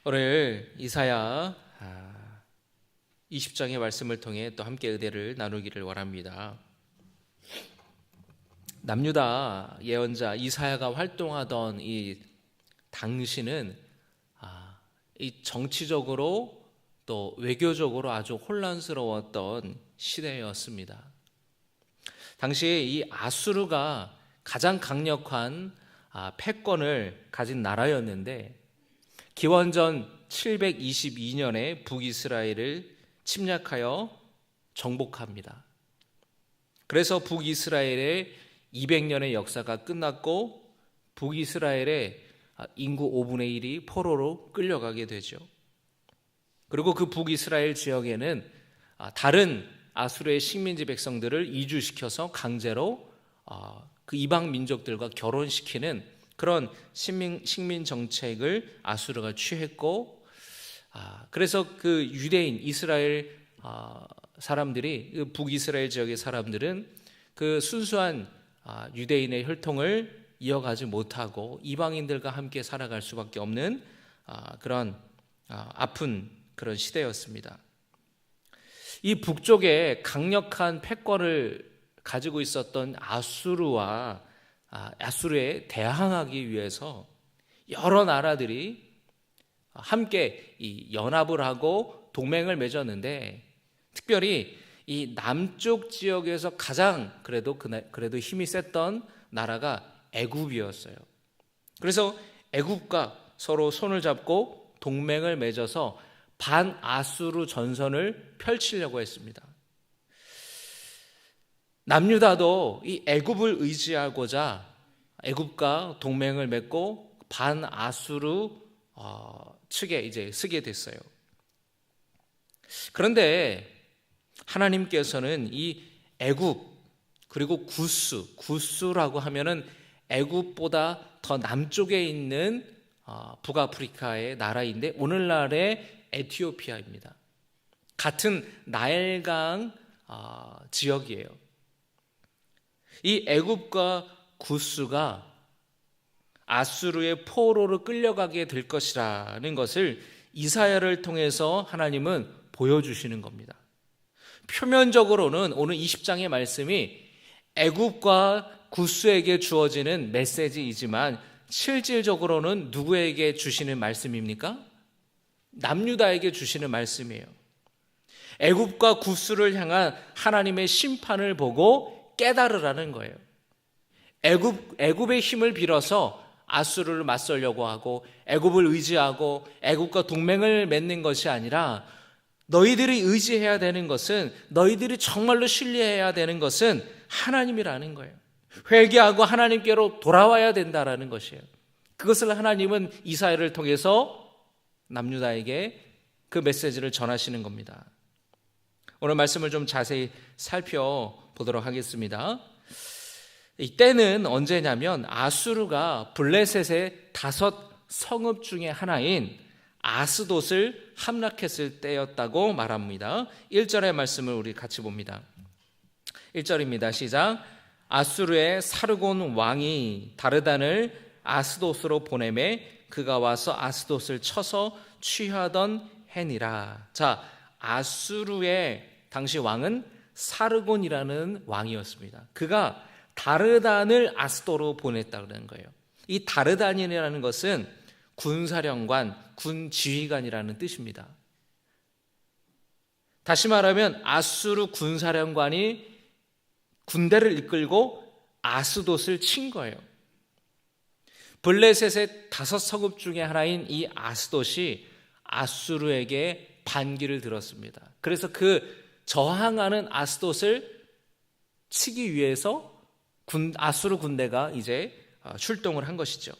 오늘 이사야 20장의 말씀을 통해 또 함께 은혜를 나누기를 원합니다. 남유다 예언자 이사야가 활동하던 이 당시는 이 정치적으로 또 외교적으로 아주 혼란스러웠던 시대였습니다. 당시에 이 아수르가 가장 강력한 패권을 가진 나라였는데 기원전 722년에 북이스라엘을 침략하여 정복합니다. 그래서 북이스라엘의 200년의 역사가 끝났고 북이스라엘의 인구 5분의 1이 포로로 끌려가게 되죠. 그리고 그 북이스라엘 지역에는 다른 아수르의 식민지 백성들을 이주시켜서 강제로 그 이방 민족들과 결혼시키는 그런 식민 정책을 아수르가 취했고, 그래서 그 유대인 이스라엘 사람들이, 북이스라엘 지역의 사람들은 그 순수한 유대인의 혈통을 이어가지 못하고 이방인들과 함께 살아갈 수밖에 없는 그런 아픈 그런 시대였습니다. 이 북쪽에 강력한 패권을 가지고 있었던 아수르에 대항하기 위해서 여러 나라들이 함께 이 연합을 하고 동맹을 맺었는데, 특별히 이 남쪽 지역에서 가장 그래도 힘이 셌던 나라가 애굽이었어요. 그래서 애굽과 서로 손을 잡고 동맹을 맺어서 반아수르 전선을 펼치려고 했습니다. 남유다도 이 애굽을 의지하고자 애굽과 동맹을 맺고 반아수르 측에 이제 서게 됐어요. 그런데 하나님께서는 이 애굽 그리고 구스라고 하면은 애굽보다 더 남쪽에 있는 북아프리카의 나라인데 오늘날의 에티오피아입니다. 같은 나일강 지역이에요. 이 애굽과 구스가 아수르의 포로로 끌려가게 될 것이라는 것을 이사야를 통해서 하나님은 보여주시는 겁니다. 표면적으로는 오늘 20장의 말씀이 애굽과 구스에게 주어지는 메시지이지만 실질적으로는 누구에게 주시는 말씀입니까? 남유다에게 주시는 말씀이에요. 애굽과 구스를 향한 하나님의 심판을 보고 깨달으라는 거예요. 애굽의 힘을 빌어서 아수르를 맞설려고 하고 애굽을 의지하고 애굽과 동맹을 맺는 것이 아니라 너희들이 의지해야 되는 것은, 너희들이 정말로 신뢰해야 되는 것은 하나님이라는 거예요. 회개하고 하나님께로 돌아와야 된다라는 것이에요. 그것을 하나님은 이사야를 통해서 남유다에게 그 메시지를 전하시는 겁니다. 오늘 말씀을 좀 자세히 살펴보도록 하겠습니다. 이때는 언제냐면 아수르가 블레셋의 5 성읍 중에 하나인 아스돗을 함락했을 때였다고 말합니다. 1절의 말씀을 우리 같이 봅니다. 1절입니다. 시작. 아수르의 사르곤 왕이 다르단을 아스돗으로 보내매 그가 와서 아스돗을 쳐서 취하던 해니라. 자, 아수르의 당시 왕은 사르곤이라는 왕이었습니다. 그가 다르단을 아스돗으로 보냈다는 거예요. 이 다르단이라는 것은 군사령관, 군지휘관이라는 뜻입니다. 다시 말하면 아수르 군사령관이 군대를 이끌고 아스돗을 친 거예요. 블레셋의 5 성읍 중에 하나인 이 아스돗이 아수르에게 반기를 들었습니다. 그래서 그 저항하는 아스돗을 치기 위해서 아수르 군대가 이제 출동을 한 것이죠.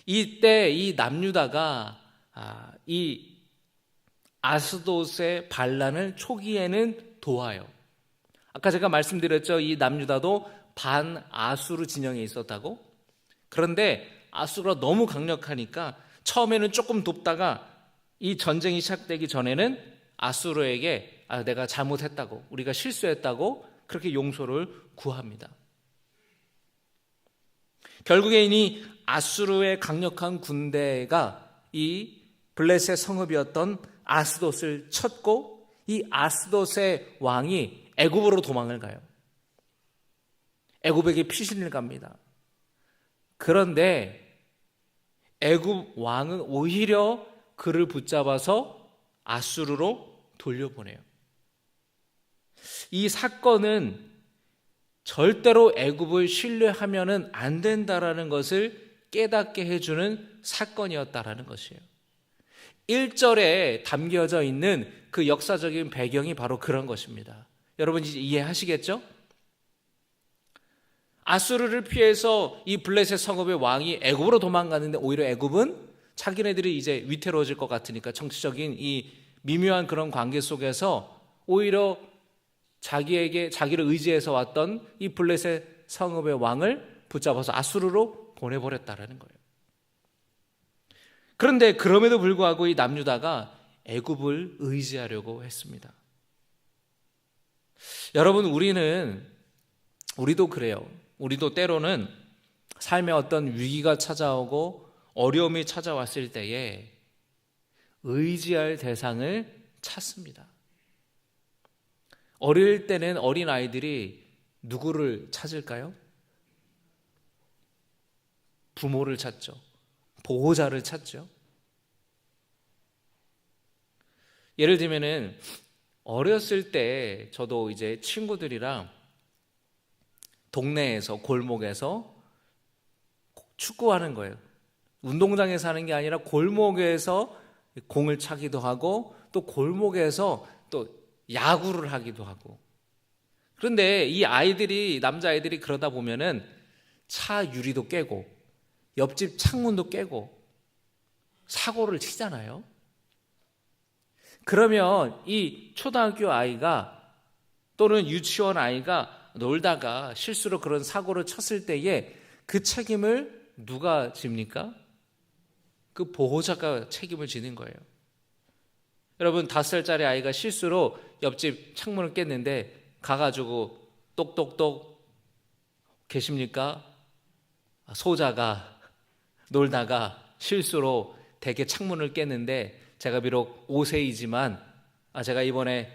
이때 이 남유다가 이 아스돗의 반란을 초기에는 도와요. 아까 제가 말씀드렸죠. 이 남유다도 반아수르 진영에 있었다고. 그런데 아수르가 너무 강력하니까 처음에는 조금 돕다가 이 전쟁이 시작되기 전에는 아수르에게 내가 잘못했다고, 우리가 실수했다고 그렇게 용서를 구합니다. 결국에 이 아수르의 강력한 군대가 이 블레셋 성읍이었던 아스돗을 쳤고, 이 아스돗의 왕이 애굽으로 도망을 가요. 애굽에게 피신을 갑니다. 그런데 애굽 왕은 오히려 그를 붙잡아서 아수르로 돌려보내요. 이 사건은 절대로 애굽을 신뢰하면은 안 된다라는 것을 깨닫게 해주는 사건이었다라는 것이에요. 1절에 담겨져 있는 그 역사적인 배경이 바로 그런 것입니다. 여러분 이제 이해하시겠죠? 아수르를 피해서 이 블레셋 성읍의 왕이 애굽으로 도망가는데, 오히려 애굽은 자기네들이 이제 위태로워질 것 같으니까 정치적인 이 미묘한 그런 관계 속에서 오히려 자기를 의지해서 왔던 이 블레셋 성읍의 왕을 붙잡아서 아수르로 보내버렸다라는 거예요. 그런데 그럼에도 불구하고 이 남유다가 애굽을 의지하려고 했습니다. 여러분, 우리도 그래요. 우리도 때로는 삶에 어떤 위기가 찾아오고 어려움이 찾아왔을 때에 의지할 대상을 찾습니다. 어릴 때는 어린 아이들이 누구를 찾을까요? 부모를 찾죠. 보호자를 찾죠. 예를 들면은 어렸을 때 저도 이제 친구들이랑 동네에서 골목에서 축구하는 거예요. 운동장에서 하는 게 아니라 골목에서 공을 차기도 하고 또 골목에서 또 야구를 하기도 하고. 그런데 이 아이들이, 남자아이들이 그러다 보면은 차 유리도 깨고 옆집 창문도 깨고 사고를 치잖아요. 그러면 이 초등학교 아이가 또는 유치원 아이가 놀다가 실수로 그런 사고를 쳤을 때에 그 책임을 누가 집니까? 그 보호자가 책임을 지는 거예요. 여러분, 5살짜리 아이가 실수로 옆집 창문을 깼는데 가가지고 똑똑똑 계십니까? 소자가 놀다가 실수로 댁의 창문을 깼는데, 제가 비록 5세이지만 제가 이번에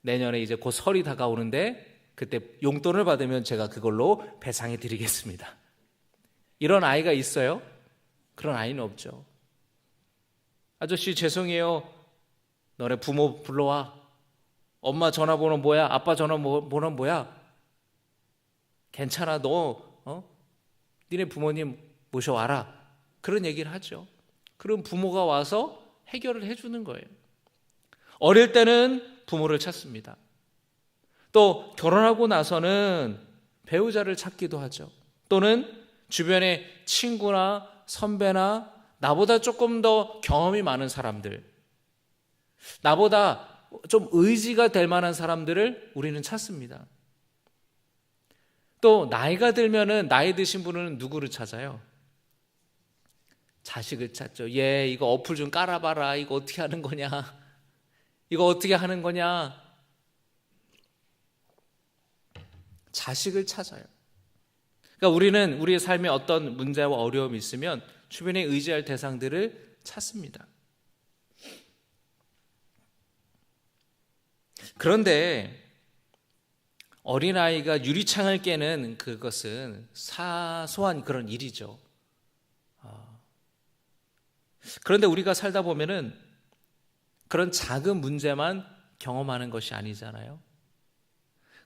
내년에 이제 곧 설이 다가오는데 그때 용돈을 받으면 제가 그걸로 배상해 드리겠습니다. 이런 아이가 있어요? 그런 아이는 없죠. 아저씨 죄송해요, 너네 부모 불러와. 엄마 전화번호 뭐야? 아빠 전화번호 뭐야? 괜찮아, 니네 부모님 모셔와라. 그런 얘기를 하죠. 그럼 부모가 와서 해결을 해주는 거예요. 어릴 때는 부모를 찾습니다. 또 결혼하고 나서는 배우자를 찾기도 하죠. 또는 주변의 친구나 선배나 나보다 조금 더 경험이 많은 사람들, 나보다 좀 의지가 될 만한 사람들을 우리는 찾습니다. 또 나이가 들면은, 나이 드신 분은 누구를 찾아요? 자식을 찾죠. 얘 이거 어플 좀 깔아봐라. 이거 어떻게 하는 거냐? 이거 어떻게 하는 거냐? 자식을 찾아요. 그러니까 우리는 우리의 삶에 어떤 문제와 어려움이 있으면 주변에 의지할 대상들을 찾습니다. 그런데 어린아이가 유리창을 깨는 그것은 사소한 그런 일이죠. 그런데 우리가 살다 보면은 그런 작은 문제만 경험하는 것이 아니잖아요.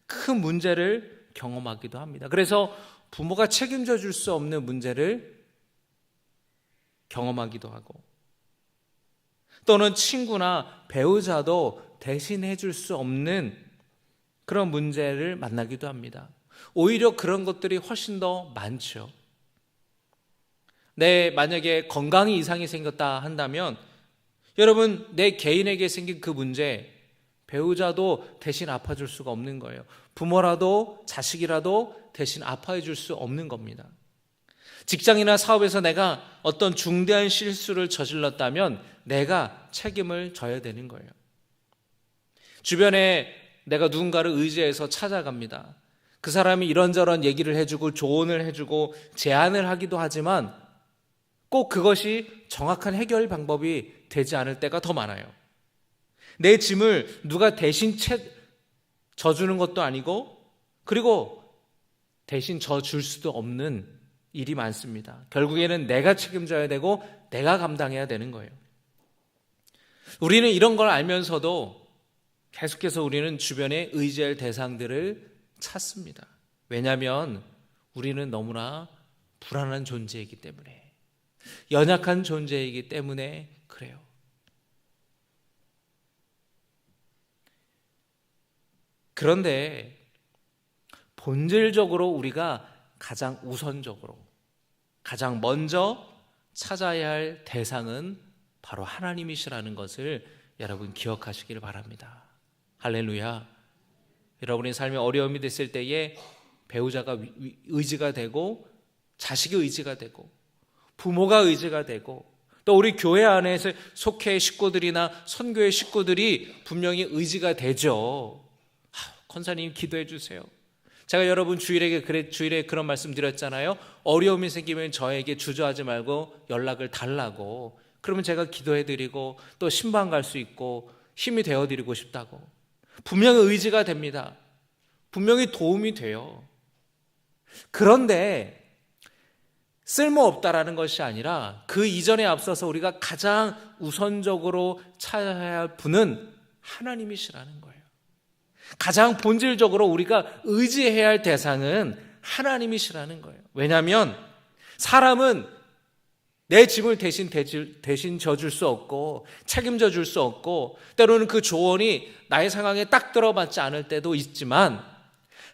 큰 문제를 경험하기도 합니다. 그래서 부모가 책임져 줄 수 없는 문제를 경험하기도 하고, 또는 친구나 배우자도 대신해 줄 수 없는 그런 문제를 만나기도 합니다. 오히려 그런 것들이 훨씬 더 많죠. 만약에 건강에 이상이 생겼다 한다면, 여러분, 내 개인에게 생긴 그 문제, 배우자도 대신 아파줄 수가 없는 거예요. 부모라도 자식이라도 대신 아파해 줄 수 없는 겁니다. 직장이나 사업에서 내가 어떤 중대한 실수를 저질렀다면 내가 책임을 져야 되는 거예요. 주변에 내가 누군가를 의지해서 찾아갑니다. 그 사람이 이런저런 얘기를 해주고 조언을 해주고 제안을 하기도 하지만 꼭 그것이 정확한 해결 방법이 되지 않을 때가 더 많아요. 내 짐을 누가 대신 져주는 것도 아니고, 그리고 대신 져줄 수도 없는 일이 많습니다. 결국에는 내가 책임져야 되고 내가 감당해야 되는 거예요. 우리는 이런 걸 알면서도 계속해서 우리는 주변에 의지할 대상들을 찾습니다. 왜냐하면 우리는 너무나 불안한 존재이기 때문에, 연약한 존재이기 때문에 그래요. 그런데 본질적으로 우리가 가장 우선적으로, 가장 먼저 찾아야 할 대상은 바로 하나님이시라는 것을 여러분 기억하시길 바랍니다. 할렐루야. 여러분의 삶에 어려움이 됐을 때에 배우자가 의지가 되고, 자식이 의지가 되고, 부모가 의지가 되고, 또 우리 교회 안에서 속해 식구들이나 선교의 식구들이 분명히 의지가 되죠. 권사님 기도해 주세요. 제가 여러분 주일에 그런 말씀 드렸잖아요. 어려움이 생기면 저에게 주저하지 말고 연락을 달라고. 그러면 제가 기도해 드리고 또 신방 갈 수 있고 힘이 되어 드리고 싶다고. 분명히 의지가 됩니다. 분명히 도움이 돼요. 그런데 쓸모없다라는 것이 아니라 그 이전에 앞서서 우리가 가장 우선적으로 찾아야 할 분은 하나님이시라는 거예요. 가장 본질적으로 우리가 의지해야 할 대상은 하나님이시라는 거예요. 왜냐하면 사람은 내 짐을 대신 져줄 수 없고 책임져 줄 수 없고, 때로는 그 조언이 나의 상황에 딱 들어맞지 않을 때도 있지만,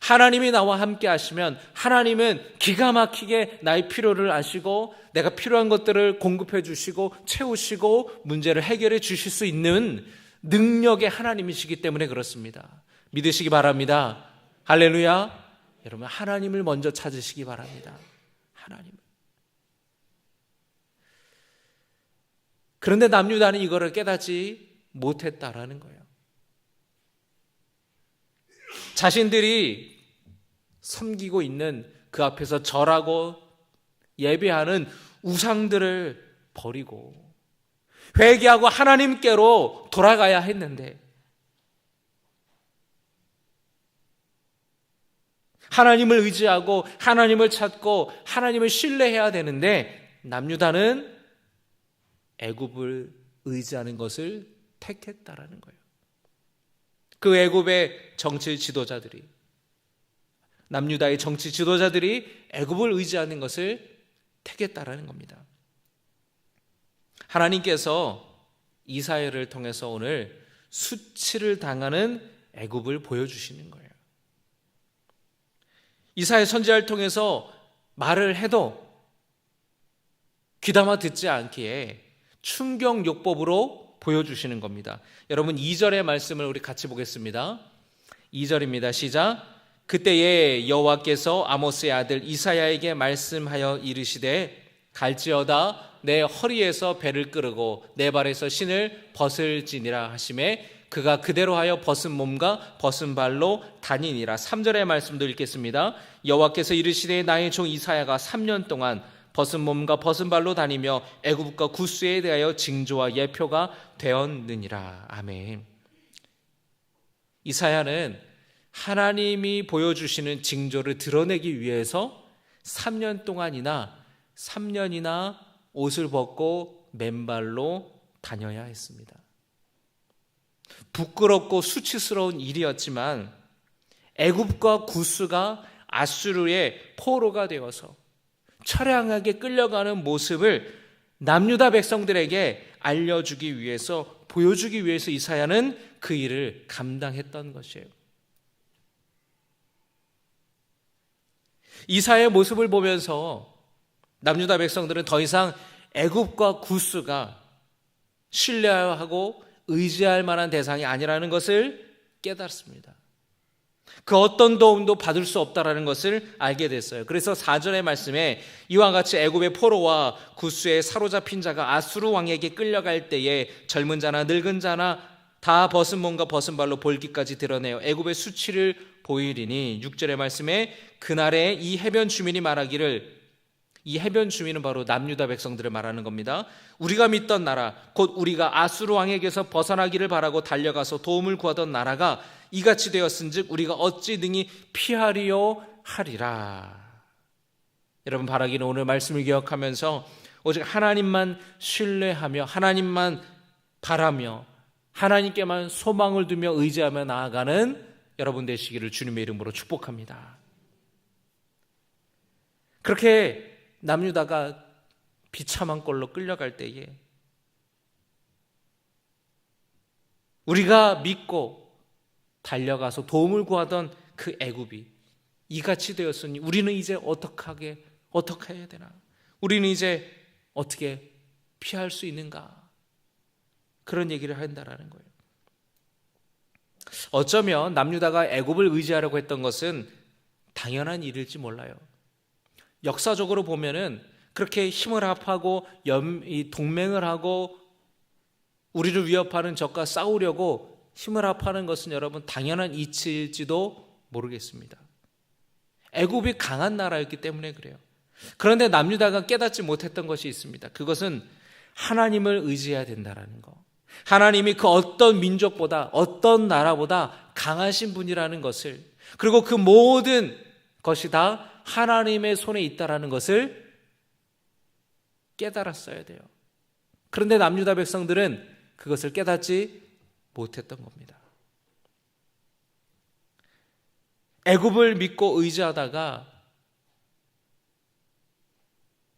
하나님이 나와 함께 하시면 하나님은 기가 막히게 나의 필요를 아시고 내가 필요한 것들을 공급해 주시고 채우시고 문제를 해결해 주실 수 있는 능력의 하나님이시기 때문에 그렇습니다. 믿으시기 바랍니다. 할렐루야. 여러분, 하나님을 먼저 찾으시기 바랍니다. 하나님을. 그런데 남유다는 이거를 깨닫지 못했다라는 거예요. 자신들이 섬기고 있는 그 앞에서 절하고 예배하는 우상들을 버리고 회개하고 하나님께로 돌아가야 했는데, 하나님을 의지하고 하나님을 찾고 하나님을 신뢰해야 되는데, 남유다는 애굽을 의지하는 것을 택했다라는 거예요. 그 애굽의 정치 지도자들이, 남유다의 정치 지도자들이 애굽을 의지하는 것을 택했다라는 겁니다. 하나님께서 이사야를 통해서 오늘 수치를 당하는 애굽을 보여주시는 거예요. 이사야 선지자를 통해서 말을 해도 귀담아 듣지 않기에 충격요법으로 보여주시는 겁니다. 여러분 2절의 말씀을 우리 같이 보겠습니다. 2절입니다. 시작. 그때에 여호와께서 아모스의 아들 이사야에게 말씀하여 이르시되, 갈지어다 내 허리에서 배를 끄르고 내 발에서 신을 벗을지니라 하시매, 그가 그대로 하여 벗은 몸과 벗은 발로 다니니라. 3절의 말씀도 읽겠습니다. 여호와께서 이르시되, 나의 종 이사야가 3년 동안 벗은 몸과 벗은 발로 다니며 애굽과 구스에 대하여 징조와 예표가 되었느니라. 아멘. 이사야는 하나님이 보여주시는 징조를 드러내기 위해서 3년이나 옷을 벗고 맨발로 다녀야 했습니다. 부끄럽고 수치스러운 일이었지만 애굽과 구스가 아수르의 포로가 되어서 처량하게 끌려가는 모습을 남유다 백성들에게 알려주기 위해서, 보여주기 위해서 이사야는 그 일을 감당했던 것이에요. 이사야의 모습을 보면서 남유다 백성들은 더 이상 애굽과 구스가 신뢰하고 의지할 만한 대상이 아니라는 것을 깨달습니다. 그 어떤 도움도 받을 수 없다라는 것을 알게 됐어요. 그래서 4절의 말씀에 이와 같이 애굽의 포로와 구스에 사로잡힌 자가 아수르 왕에게 끌려갈 때에 젊은 자나 늙은 자나 다 벗은 몸과 벗은 발로 볼기까지 드러내어 애굽의 수치를 보이리니 6절의 말씀에 그날에 이 해변 주민이 말하기를, 이 해변 주민은 바로 남유다 백성들을 말하는 겁니다. 우리가 믿던 나라, 곧 우리가 아수르 왕에게서 벗어나기를 바라고 달려가서 도움을 구하던 나라가 이같이 되었은즉 우리가 어찌 능히 피하리요 하리라. 여러분, 바라기는 오늘 말씀을 기억하면서 오직 하나님만 신뢰하며 하나님만 바라며 하나님께만 소망을 두며 의지하며 나아가는 여러분 되시기를 주님의 이름으로 축복합니다. 그렇게 남유다가 비참한 꼴로 끌려갈 때에 우리가 믿고 달려가서 도움을 구하던 그 애굽이 이같이 되었으니 우리는 이제 어떻게 해야 되나? 우리는 이제 어떻게 피할 수 있는가? 그런 얘기를 한다라는 거예요. 어쩌면 남유다가 애굽을 의지하려고 했던 것은 당연한 일일지 몰라요. 역사적으로 보면은 그렇게 힘을 합하고 동맹을 하고 우리를 위협하는 적과 싸우려고 힘을 합하는 것은 여러분 당연한 이치일지도 모르겠습니다. 애굽이 강한 나라였기 때문에 그래요. 그런데 남유다가 깨닫지 못했던 것이 있습니다. 그것은 하나님을 의지해야 된다는 거. 하나님이 그 어떤 민족보다 어떤 나라보다 강하신 분이라는 것을, 그리고 그 모든 것이 다 하나님의 손에 있다라는 것을 깨달았어야 돼요. 그런데 남유다 백성들은 그것을 깨닫지 못했던 겁니다. 애굽을 믿고 의지하다가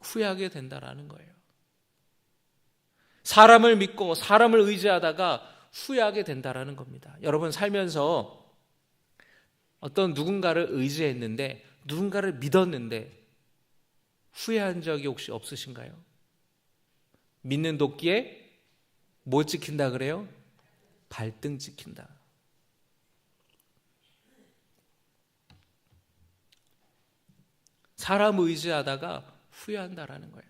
후회하게 된다라는 거예요. 사람을 믿고 사람을 의지하다가 후회하게 된다라는 겁니다. 여러분, 살면서 어떤 누군가를 의지했는데, 누군가를 믿었는데 후회한 적이 혹시 없으신가요? 믿는 도끼에 뭐 찍힌다 그래요? 발등 찍힌다. 사람 의지하다가 후회한다라는 거예요.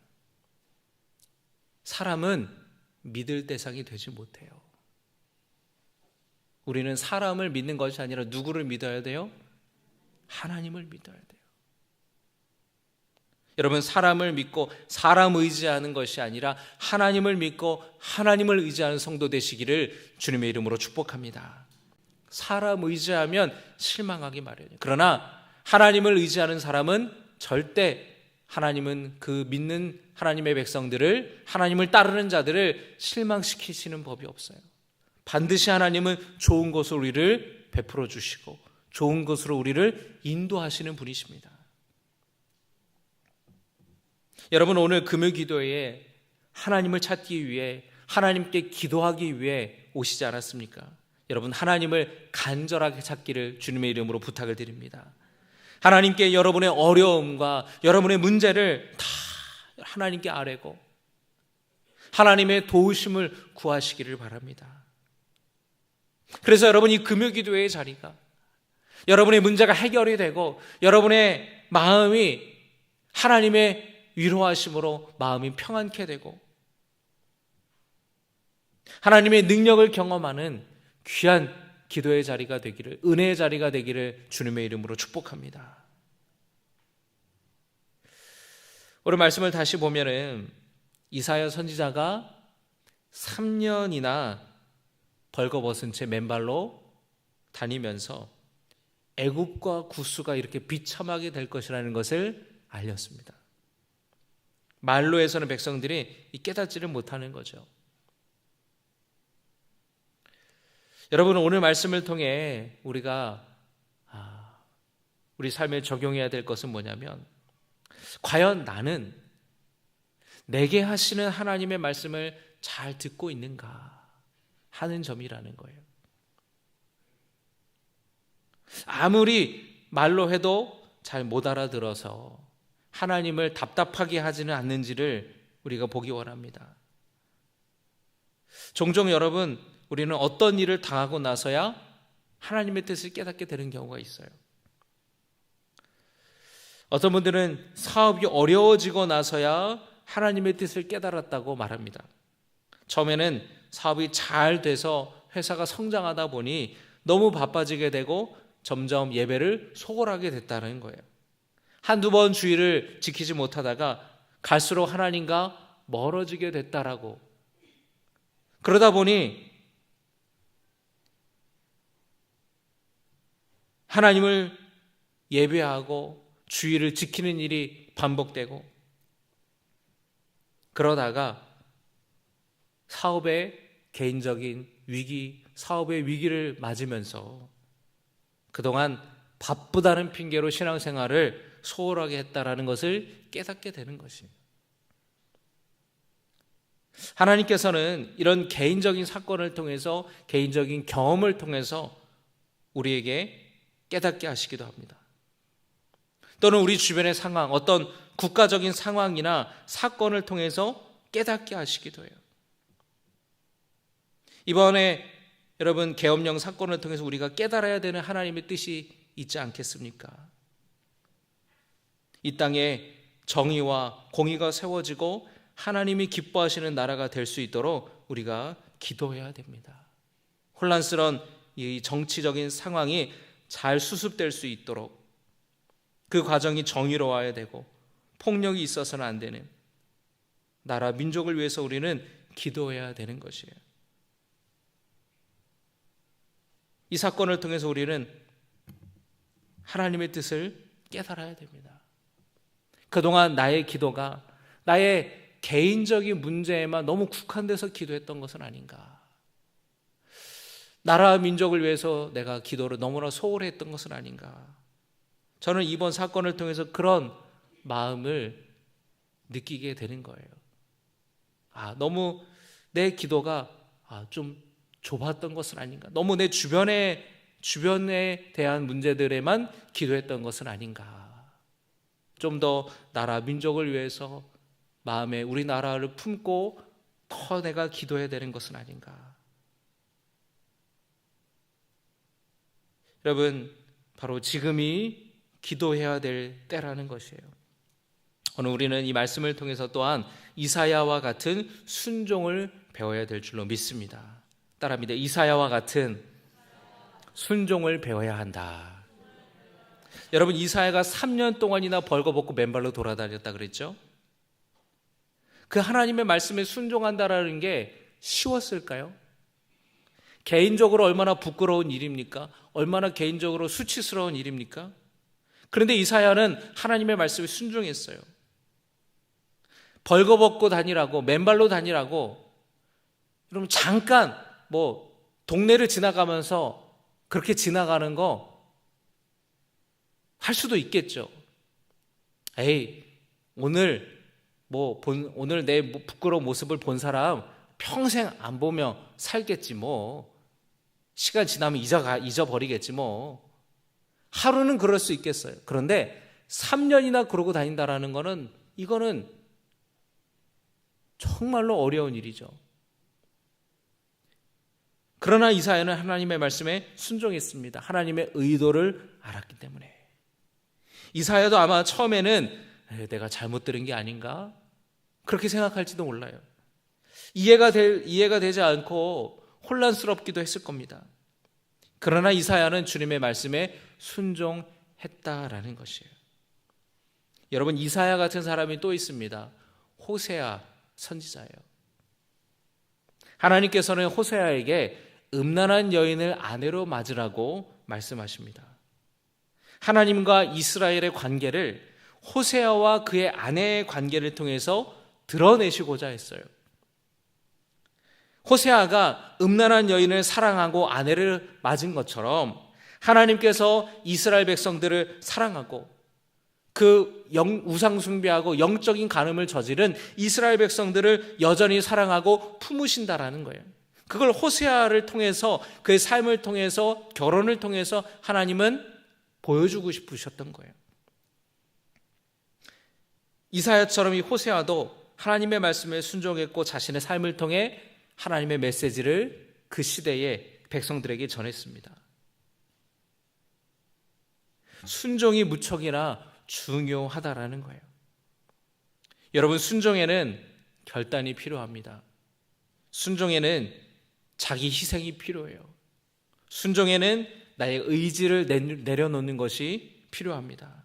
사람은 믿을 대상이 되지 못해요. 우리는 사람을 믿는 것이 아니라 누구를 믿어야 돼요? 하나님을 믿어야 돼요. 여러분, 사람을 믿고 사람 의지하는 것이 아니라 하나님을 믿고 하나님을 의지하는 성도 되시기를 주님의 이름으로 축복합니다. 사람 의지하면 실망하기 마련이에요. 그러나 하나님을 의지하는 사람은 절대, 하나님은 그 믿는 하나님의 백성들을, 하나님을 따르는 자들을 실망시키시는 법이 없어요. 반드시 하나님은 좋은 것을 우리를 베풀어 주시고 좋은 것으로 우리를 인도하시는 분이십니다. 여러분, 오늘 금요 기도에 하나님을 찾기 위해, 하나님께 기도하기 위해 오시지 않았습니까? 여러분, 하나님을 간절하게 찾기를 주님의 이름으로 부탁을 드립니다. 하나님께 여러분의 어려움과 여러분의 문제를 다 하나님께 아뢰고 하나님의 도우심을 구하시기를 바랍니다. 그래서 여러분, 이 금요 기도의 자리가 여러분의 문제가 해결이 되고 여러분의 마음이 하나님의 위로하심으로 마음이 평안케 되고 하나님의 능력을 경험하는 귀한 기도의 자리가 되기를, 은혜의 자리가 되기를 주님의 이름으로 축복합니다. 오늘 말씀을 다시 보면은 이사야 선지자가 3년이나 벌거벗은 채 맨발로 다니면서 애굽과 구스가 이렇게 비참하게 될 것이라는 것을 알렸습니다. 말로 해서는 백성들이 깨닫지를 못하는 거죠. 여러분, 오늘 말씀을 통해 우리가 우리 삶에 적용해야 될 것은 뭐냐면, 과연 나는 내게 하시는 하나님의 말씀을 잘 듣고 있는가 하는 점이라는 거예요. 아무리 말로 해도 잘 못 알아들어서 하나님을 답답하게 하지는 않는지를 우리가 보기 원합니다. 종종 여러분, 우리는 어떤 일을 당하고 나서야 하나님의 뜻을 깨닫게 되는 경우가 있어요. 어떤 분들은 사업이 어려워지고 나서야 하나님의 뜻을 깨달았다고 말합니다. 처음에는 사업이 잘 돼서 회사가 성장하다 보니 너무 바빠지게 되고 점점 예배를 소홀하게 됐다는 거예요. 한두 번 주의를 지키지 못하다가 갈수록 하나님과 멀어지게 됐다라고. 그러다 보니 하나님을 예배하고 주의를 지키는 일이 반복되고, 그러다가 사업의 개인적인 위기, 사업의 위기를 맞으면서 그동안 바쁘다는 핑계로 신앙생활을 소홀하게 했다라는 것을 깨닫게 되는 것이에요. 하나님께서는 이런 개인적인 사건을 통해서, 개인적인 경험을 통해서 우리에게 깨닫게 하시기도 합니다. 또는 우리 주변의 상황, 어떤 국가적인 상황이나 사건을 통해서 깨닫게 하시기도 해요. 이번에 여러분 계엄령 사건을 통해서 우리가 깨달아야 되는 하나님의 뜻이 있지 않겠습니까? 이 땅에 정의와 공의가 세워지고 하나님이 기뻐하시는 나라가 될 수 있도록 우리가 기도해야 됩니다. 혼란스러운 이 정치적인 상황이 잘 수습될 수 있도록 그 과정이 정의로워야 되고 폭력이 있어서는 안 되는 나라, 민족을 위해서 우리는 기도해야 되는 것이에요. 이 사건을 통해서 우리는 하나님의 뜻을 깨달아야 됩니다. 그동안 나의 기도가 나의 개인적인 문제에만 너무 국한돼서 기도했던 것은 아닌가. 나라 민족을 위해서 내가 기도를 너무나 소홀히 했던 것은 아닌가. 저는 이번 사건을 통해서 그런 마음을 느끼게 되는 거예요. 너무 내 기도가 좀 좁았던 것은 아닌가. 너무 내 주변에 대한 문제들에만 기도했던 것은 아닌가. 좀 더 나라 민족을 위해서 마음에 우리나라를 품고 더 내가 기도해야 되는 것은 아닌가. 여러분, 바로 지금이 기도해야 될 때라는 것이에요. 오늘 우리는 이 말씀을 통해서 또한 이사야와 같은 순종을 배워야 될 줄로 믿습니다. 따라합니다. 이사야와 같은 순종을 배워야 한다. 여러분, 이사야가 3년 동안이나 벌거벗고 맨발로 돌아다녔다 그랬죠? 그 하나님의 말씀에 순종한다라는 게 쉬웠을까요? 개인적으로 얼마나 부끄러운 일입니까? 얼마나 개인적으로 수치스러운 일입니까? 그런데 이사야는 하나님의 말씀에 순종했어요. 벌거벗고 다니라고, 맨발로 다니라고, 여러분 잠깐 동네를 지나가면서 그렇게 지나가는 거 할 수도 있겠죠. 오늘 내 부끄러운 모습을 본 사람 평생 안 보며 살겠지 뭐. 시간 지나면 잊어버리겠지 뭐. 하루는 그럴 수 있겠어요. 그런데 3년이나 그러고 다닌다라는 거는, 이거는 정말로 어려운 일이죠. 그러나 이사야는 하나님의 말씀에 순종했습니다. 하나님의 의도를 알았기 때문에. 이사야도 아마 처음에는 내가 잘못 들은 게 아닌가? 그렇게 생각할지도 몰라요. 이해가 되지 않고 혼란스럽기도 했을 겁니다. 그러나 이사야는 주님의 말씀에 순종했다라는 것이에요. 여러분, 이사야 같은 사람이 또 있습니다. 호세아 선지자예요. 하나님께서는 호세아에게 음란한 여인을 아내로 맞으라고 말씀하십니다. 하나님과 이스라엘의 관계를 호세아와 그의 아내의 관계를 통해서 드러내시고자 했어요. 호세아가 음란한 여인을 사랑하고 아내를 맞은 것처럼 하나님께서 이스라엘 백성들을 사랑하고 그 우상 숭배하고 영적인 간음을 저지른 이스라엘 백성들을 여전히 사랑하고 품으신다라는 거예요. 그걸 호세아를 통해서, 그의 삶을 통해서, 결혼을 통해서 하나님은 보여주고 싶으셨던 거예요. 이사야처럼 이 호세아도 하나님의 말씀에 순종했고 자신의 삶을 통해 하나님의 메시지를 그 시대의 백성들에게 전했습니다. 순종이 무척이나 중요하다라는 거예요. 여러분, 순종에는 결단이 필요합니다. 순종에는 자기 희생이 필요해요. 순종에는 나의 의지를 내려놓는 것이 필요합니다.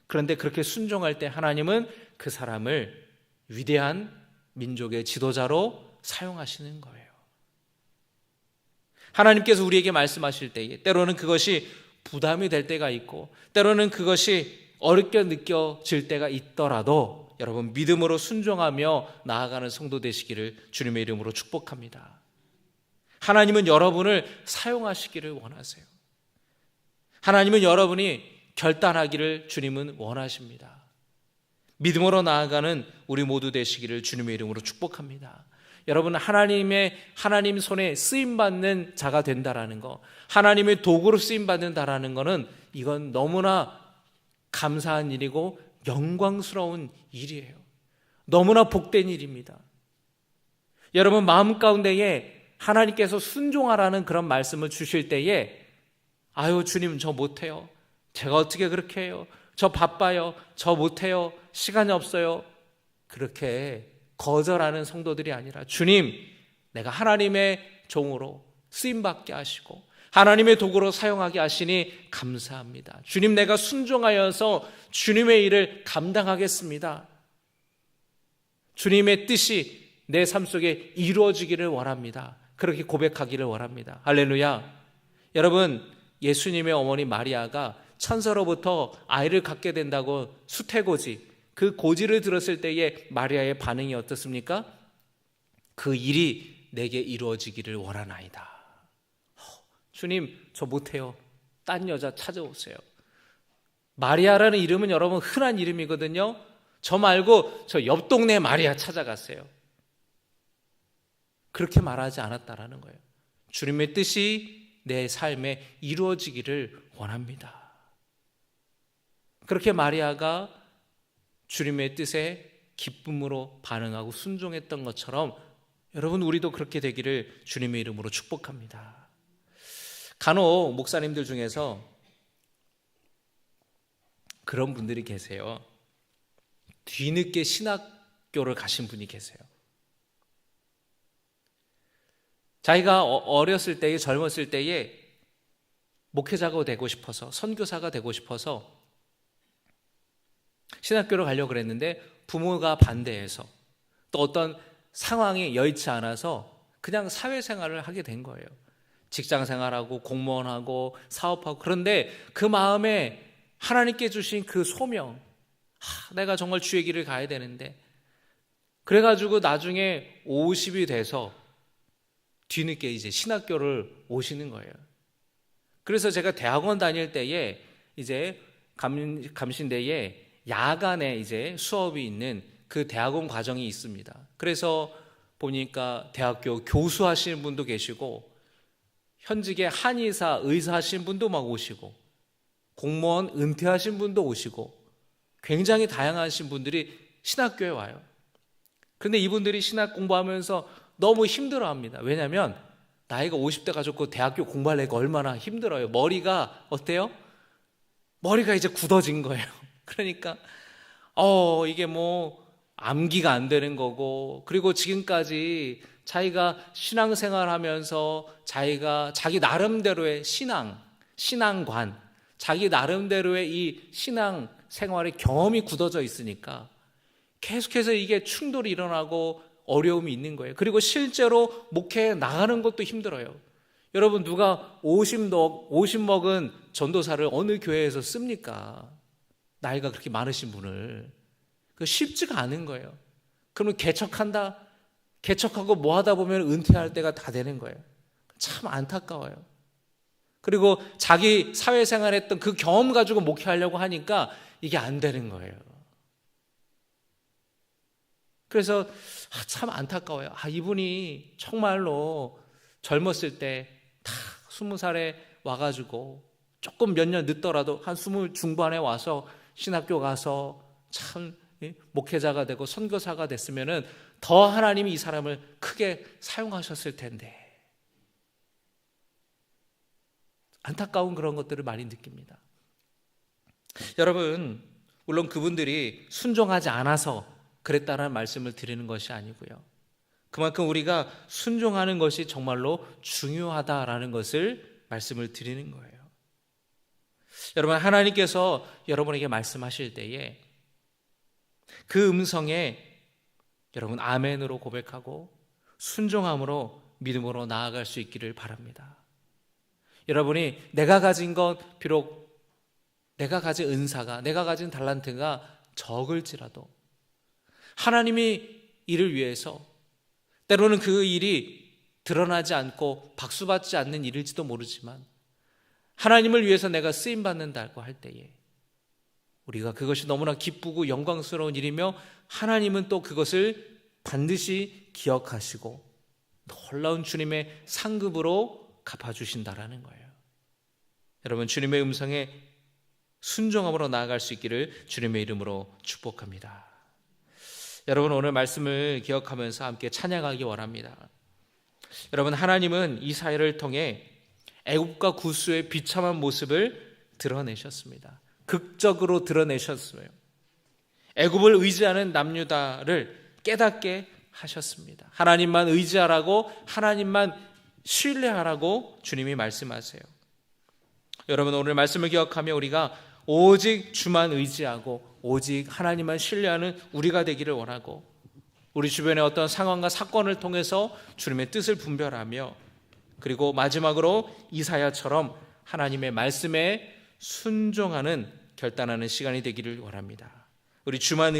그런데 그렇게 순종할 때 하나님은 그 사람을 위대한 민족의 지도자로 사용하시는 거예요. 하나님께서 우리에게 말씀하실 때에 때로는 그것이 부담이 될 때가 있고 때로는 그것이 어렵게 느껴질 때가 있더라도 여러분 믿음으로 순종하며 나아가는 성도 되시기를 주님의 이름으로 축복합니다. 하나님은 여러분을 사용하시기를 원하세요. 하나님은 여러분이 결단하기를 주님은 원하십니다. 믿음으로 나아가는 우리 모두 되시기를 주님의 이름으로 축복합니다. 여러분 하나님 손에 쓰임받는 자가 된다라는 거, 하나님의 도구로 쓰임받는다라는 거는 이건 너무나 감사한 일이고 영광스러운 일이에요. 너무나 복된 일입니다. 여러분 마음 가운데에 하나님께서 순종하라는 그런 말씀을 주실 때에 아유 주님 저 못해요. 제가 어떻게 그렇게 해요. 저 바빠요. 저 못해요. 시간이 없어요. 그렇게 거절하는 성도들이 아니라 주님 내가 하나님의 종으로 쓰임받게 하시고 하나님의 도구로 사용하게 하시니 감사합니다. 주님 내가 순종하여서 주님의 일을 감당하겠습니다. 주님의 뜻이 내 삶 속에 이루어지기를 원합니다. 그렇게 고백하기를 원합니다. 할렐루야. 여러분 예수님의 어머니 마리아가 천사로부터 아이를 갖게 된다고 수태고지 그 고지를 들었을 때의 마리아의 반응이 어떻습니까? 그 일이 내게 이루어지기를 원하나이다. 주님 저 못해요. 딴 여자 찾아오세요. 마리아라는 이름은 여러분 흔한 이름이거든요. 저 말고 저 옆 동네 마리아 찾아갔어요. 그렇게 말하지 않았다라는 거예요. 주님의 뜻이 내 삶에 이루어지기를 원합니다. 그렇게 마리아가 주님의 뜻에 기쁨으로 반응하고 순종했던 것처럼 여러분 우리도 그렇게 되기를 주님의 이름으로 축복합니다. 간혹 목사님들 중에서 그런 분들이 계세요. 뒤늦게 신학교를 가신 분이 계세요. 자기가 어렸을 때에 젊었을 때에 목회자가 되고 싶어서 선교사가 되고 싶어서 신학교를 가려고 그랬는데 부모가 반대해서 또 어떤 상황이 여의치 않아서 그냥 사회생활을 하게 된 거예요. 직장생활하고 공무원하고 사업하고 그런데 그 마음에 하나님께 주신 그 소명 내가 정말 주의 길을 가야 되는데 그래가지고 나중에 50이 돼서 뒤늦게 이제 신학교를 오시는 거예요. 그래서 제가 대학원 다닐 때에 이제 감신대에 야간에 이제 수업이 있는 그 대학원 과정이 있습니다. 그래서 보니까 대학교 교수 하시는 분도 계시고 현직의 한의사, 의사 하시는 분도 막 오시고 공무원 은퇴하신 분도 오시고 굉장히 다양하신 분들이 신학교에 와요. 그런데 이분들이 신학 공부하면서 너무 힘들어합니다. 왜냐하면 나이가 50대 가졌고 대학교 공부하려니까 얼마나 힘들어요. 머리가 어때요? 머리가 이제 굳어진 거예요. 그러니까 이게 뭐 암기가 안 되는 거고 그리고 지금까지 자기가 신앙생활하면서 자기 나름대로의 신앙관 자기 나름대로의 이 신앙생활의 경험이 굳어져 있으니까 계속해서 이게 충돌이 일어나고 어려움이 있는 거예요. 그리고 실제로 목회에 나가는 것도 힘들어요. 여러분 누가 50 먹은 전도사를 어느 교회에서 씁니까? 나이가 그렇게 많으신 분을. 그 쉽지가 않은 거예요. 그러면 개척하고 뭐 하다 보면 은퇴할 때가 다 되는 거예요. 참 안타까워요. 그리고 자기 사회생활 했던 그 경험 가지고 목회하려고 하니까 이게 안 되는 거예요. 그래서 참 안타까워요. 이분이 정말로 젊었을 때 다 20살에 와가지고 조금 몇 년 늦더라도 한 20 중반에 와서 신학교 가서 참 목회자가 되고 선교사가 됐으면은 더 하나님이 이 사람을 크게 사용하셨을 텐데 안타까운 그런 것들을 많이 느낍니다. 여러분 물론 그분들이 순종하지 않아서 그랬다는 말씀을 드리는 것이 아니고요. 그만큼 우리가 순종하는 것이 정말로 중요하다라는 것을 말씀을 드리는 거예요. 여러분, 하나님께서 여러분에게 말씀하실 때에 그 음성에 여러분 아멘으로 고백하고 순종함으로 믿음으로 나아갈 수 있기를 바랍니다. 여러분이 내가 가진 것, 비록 내가 가진 은사가, 내가 가진 달란트가 적을지라도 하나님이 이를 위해서, 때로는 그 일이 드러나지 않고 박수받지 않는 일일지도 모르지만 하나님을 위해서 내가 쓰임받는다고 할 때에 우리가 그것이 너무나 기쁘고 영광스러운 일이며 하나님은 또 그것을 반드시 기억하시고 놀라운 주님의 상급으로 갚아주신다라는 거예요. 여러분, 주님의 음성에 순종함으로 나아갈 수 있기를 주님의 이름으로 축복합니다. 여러분, 오늘 말씀을 기억하면서 함께 찬양하기 원합니다. 여러분, 하나님은 이사야를 통해 애굽과 구스의 비참한 모습을 드러내셨습니다. 극적으로 드러내셨어요. 애굽을 의지하는 남유다를 깨닫게 하셨습니다. 하나님만 의지하라고, 하나님만 신뢰하라고 주님이 말씀하세요. 여러분, 오늘 말씀을 기억하며 우리가 오직 주만 의지하고 오직 하나님만 신뢰하는 우리가 되기를 원하고, 우리 주변의 어떤 상황과 사건을 통해서 주님의 뜻을 분별하며, 그리고 마지막으로 이사야처럼 하나님의 말씀에 순종하는 결단하는 시간이 되기를 원합니다. 우리 주만